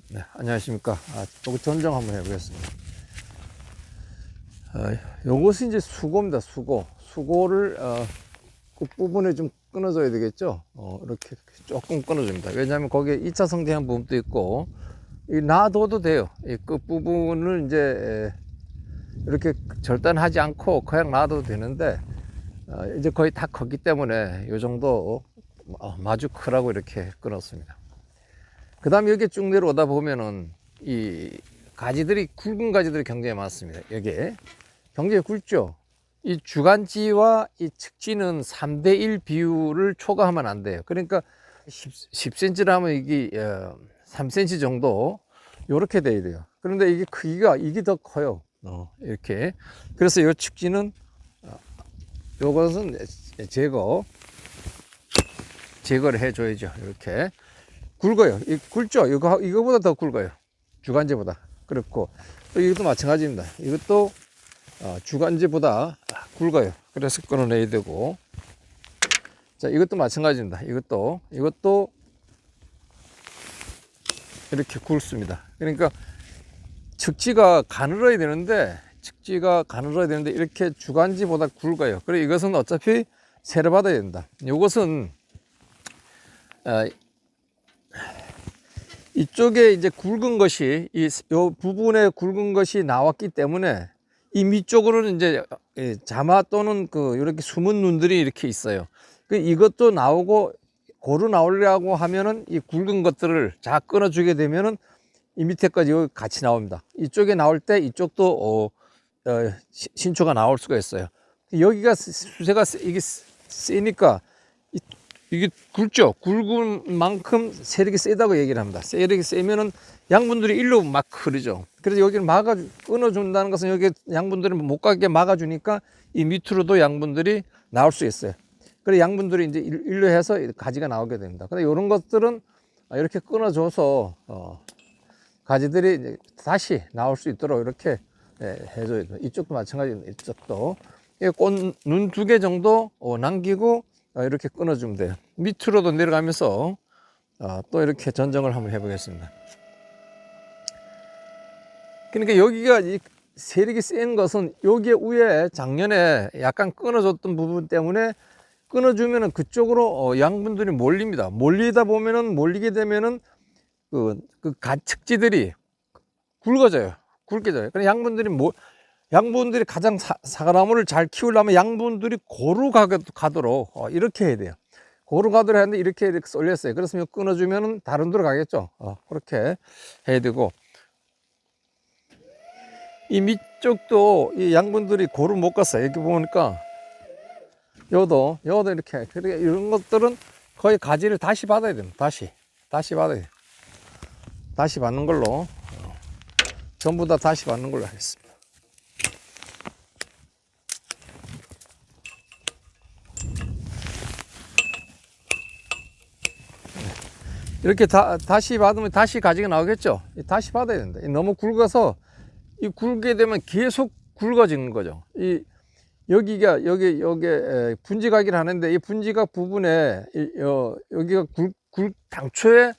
네, 안녕하십니까. 요거 전정 한번 해보겠습니다. 요것이 이제 수고입니다. 수고를 끝부분에 좀 끊어줘야 되겠죠. 이렇게 조금 끊어줍니다. 왜냐하면 거기에 2차 성대한 부분도 있고, 놔둬도 돼요. 이 끝부분을 이제 이렇게 절단하지 않고 그냥 놔둬도 되는데, 이제 거의 다 컸기 때문에 요 정도 마주 크라고 이렇게 끊었습니다. 그 다음에 여기 쭉 내려오다 보면은 이 가지들이, 굵은 가지들이 굉장히 많습니다. 여기에 굉장히 굵죠. 이 주간지와 이 측지는 3대1 비율을 초과하면 안 돼요. 그러니까 10cm를 하면 이게 3cm 정도 이렇게 돼야 돼요. 그런데 이게 크기가 이게 더 커요. 이렇게. 그래서 이 측지는 요것은 제거를 해줘야죠. 이렇게. 굵어요. 굵죠? 이거보다 더 굵어요. 주간지보다. 그렇고, 또 이것도 마찬가지입니다. 이것도 주간지보다 굵어요. 그래서 끊어내야 되고. 자, 이것도 마찬가지입니다. 이것도 이렇게 굵습니다. 그러니까 측지가 가늘어야 되는데, 이렇게 주간지보다 굵어요. 그리고 이것은 어차피 세를 받아야 된다. 이것은 이쪽에 이제 굵은 것이, 요 부분에 굵은 것이 나왔기 때문에 이 밑쪽으로는 이제 자마 또는 이렇게 숨은 눈들이 이렇게 있어요. 이것도 나오고, 고루 나오려고 하면은 이 굵은 것들을 잘 끊어주게 되면은 이 밑에까지 여기 같이 나옵니다. 이쪽에 나올 때 이쪽도 신초가 나올 수가 있어요. 여기가 수세가 이게 세니까 이게 굵죠? 굵은 만큼 세력이 세다고 얘기를 합니다. 세력이 세면은 양분들이 일로 막 흐르죠. 그래서 여기를 끊어준다는 것은 여기 양분들이 못 가게 막아주니까 이 밑으로도 양분들이 나올 수 있어요. 그래서 양분들이 이제 일로 해서 가지가 나오게 됩니다. 근데 이런 것들은 이렇게 끊어줘서 가지들이 이제 다시 나올 수 있도록 이렇게 해줘야 돼요. 이쪽도 마찬가지입니다. 이쪽도 꽃 눈 2개 정도 남기고 이렇게 끊어주면 돼요. 밑으로도 내려가면서 또 이렇게 전정을 한번 해보겠습니다. 그러니까 여기가 이 세력이 센 것은 여기 위에 작년에 약간 끊어줬던 부분 때문에 끊어주면은 그쪽으로 양분들이 몰립니다. 몰리게 되면은 측지들이 굵어져요. 그래서 양분들이 가장 사과나무를 잘 키우려면 양분들이 고루 가도록 이렇게 해야 돼요. 고루 가도록 하는데 이렇게 쏠렸어요. 그래서 끊어주면 다른 데로 가겠죠. 그렇게 해야 되고, 이 밑쪽도 이 양분들이 고루 못 갔어요. 이렇게 보니까 요도 이렇게. 그러니까 이런 것들은 거의 가지를 다시 받아야 됩니다. 다시 받아야 돼요. 다시 받는 걸로, 전부 다 다시 받는 걸로 하겠습니다. 이렇게 다시 받으면 다시 가지가 나오겠죠. 다시 받아야 된다. 너무 굵어서 굵게 되면 계속 굵어지는 거죠. 여기가 분지각이를 하는데 이 분지각 부분에 여기가 당초에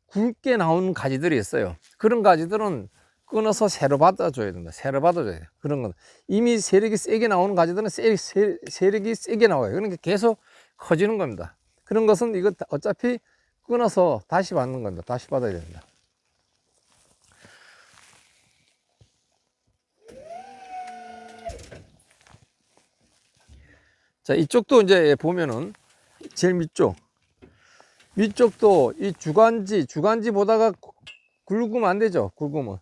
굵게 나오는 가지들이 있어요. 그런 가지들은 끊어서 새로 받아줘야 된다. 새로 받아줘야 돼요. 그런 건 이미 세력이 세게 나오는 가지들은 세력이 세게 나와요. 그러니까 계속 커지는 겁니다. 그런 것은 이거 어차피 끊어서 다시 받는 겁니다. 다시 받아야 됩니다. 자, 이쪽도 이제 보면은 제일 밑쪽도 이 주간지보다가 굵으면 안 되죠. 굵으면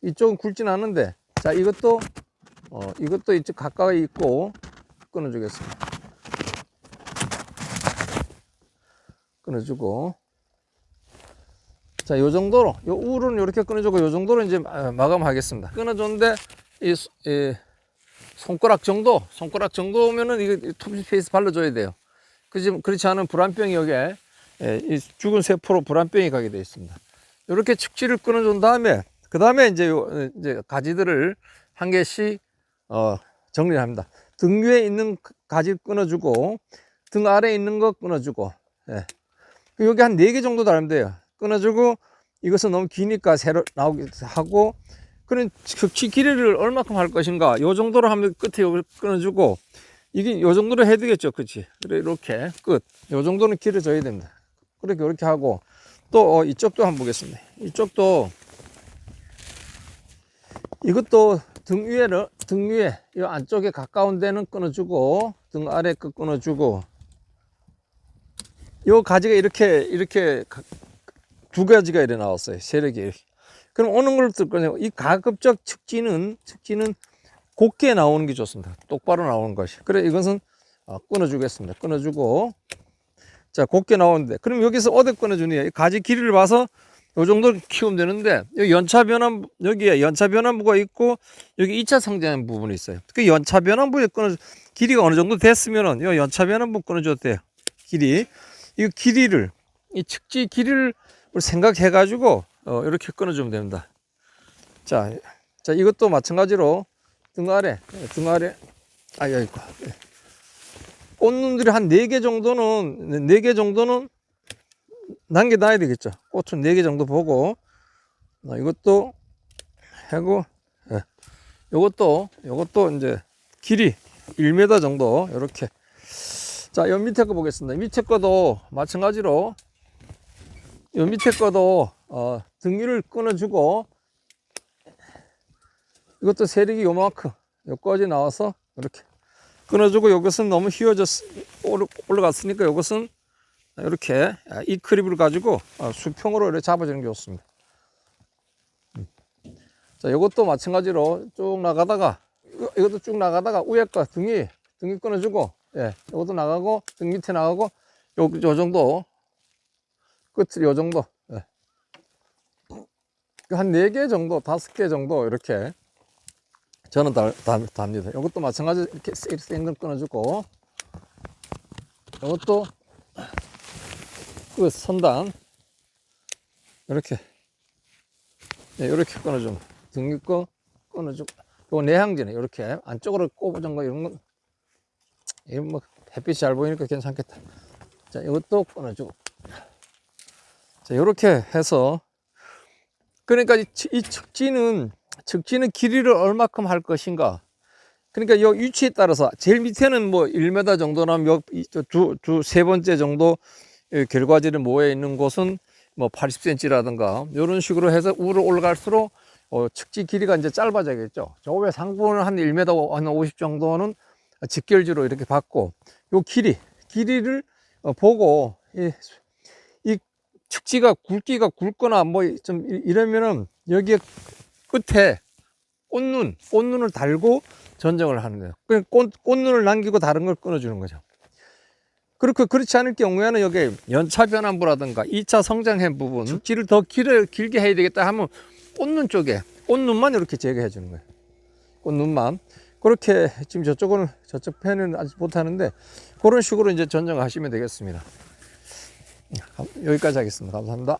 이쪽은 굵진 않은데, 자, 이것도 이쪽 가까이 있고 끊어주겠습니다. 끊어주고, 자, 요 정도로, 요 우는 이렇게 끊어주고, 요 정도로 이제 마감하겠습니다. 끊어줬는데, 이 손가락 정도면은 이거 톱시 페이스 발라줘야 돼요. 그렇지 않으면 불안병이 여기에, 이 죽은 세포로 불안병이 가게 되어 있습니다. 이렇게 측지를 끊어준 다음에, 그 다음에 이제 가지들을 한 개씩, 정리를 합니다. 등 위에 있는 가지 끊어주고, 등 아래에 있는 거 끊어주고, 여기 한 4개 정도 달면 돼요. 끊어주고, 이것은 너무 기니까 새로 나오게 하고, 그런 측지 길이를 얼마큼 할 것인가, 요 정도로 하면 끝에 요걸 끊어주고, 이게 요 정도로 해야 되겠죠. 그치? 그래, 이렇게 끝. 요 정도는 길어져야 됩니다. 그렇게, 이렇게 하고, 또, 이쪽도 한번 보겠습니다. 이쪽도, 이것도 등 위에, 이 안쪽에 가까운 데는 끊어주고, 등 아래 거 끊어주고, 요 가지가 이렇게 두 가지가 이렇게 나왔어요. 세력이 이렇게. 그럼 오는 걸 들 거네요. 이 가급적 측지는 곱게 나오는 게 좋습니다. 똑바로 나오는 것이. 그래, 이것은 끊어주겠습니다. 끊어주고, 자, 곱게 나오는데, 그럼 여기서 어디 끊어주냐? 이 가지 길이를 봐서 요 정도 키우면 되는데, 여기 여기에 연차 변환부가 있고, 여기 2차 성장 부분이 있어요. 그 연차 변환부에 길이가 어느 정도 됐으면은, 이 연차 변환부 끊어줘도 돼요. 길이. 이 측지 길이를 생각해가지고, 이렇게 끊어주면 됩니다. 자, 이것도 마찬가지로 등 아래, 아이고. 꽃눈들이 한 4개 정도는 남겨놔야 되겠죠. 꽃은 4개 정도 보고, 이것도 하고, 요것도 이제 길이 1m 정도, 이렇게. 자, 요 밑에 거 보겠습니다. 밑에 거도 마찬가지로, 요 밑에 거도, 등 위를 끊어주고, 이것도 세력이 요만큼, 여기까지 나와서, 이렇게 끊어주고, 요것은 너무 올라갔으니까, 요것은 이렇게 이 크립을 가지고 수평으로 이렇게 잡아주는 게 좋습니다. 자, 이것도 마찬가지로 쭉 나가다가, 이것도 쭉 나가다가 위에 거 등이 끊어주고, 예, 이것도 나가고, 등 밑에 나가고, 요 정도, 끝을 요 정도, 예. 한 4개 정도, 5개 정도, 이렇게 저는 답니다. 이것도 마찬가지로 이렇게 생글 끊어주고, 이것도 그 선단 이렇게, 네, 이렇게 끊어주면 등 밑 거 끊어주고, 요 내향진에 이렇게 안쪽으로 꼽아준 거, 이런 뭐 햇빛이 잘 보이니까 괜찮겠다. 자, 이것도 끊어주고, 자, 이렇게 해서, 그러니까 이 측지는 길이를 얼마큼 할 것인가. 그러니까 이 위치에 따라서 제일 밑에는 뭐 1m 정도나 세 번째 정도 결과지를 모여 있는 곳은 뭐 80cm라든가 이런 식으로 해서 위로 올라갈수록 측지 길이가 이제 짧아져야겠죠. 저 위에 상부는 한 1m 한 50 정도는 직결지로 이렇게 받고, 요 길이를 보고, 이 측지가 굵기가 굵거나 뭐 좀 이러면은 여기에 끝에 꽃눈을 달고 전정을 하는 거예요. 그냥 꽃눈을 남기고 다른 걸 끊어주는 거죠. 그렇지 않을 경우에는 여기 연차 변환부라든가 2차 성장해 부분, 축지를 더 길게 해야 되겠다 하면 꽃눈만 이렇게 제거해 주는 거예요. 꽃눈만. 그렇게 지금 저쪽 편은 아직 못하는데, 그런 식으로 이제 전정하시면 되겠습니다. 여기까지 하겠습니다. 감사합니다.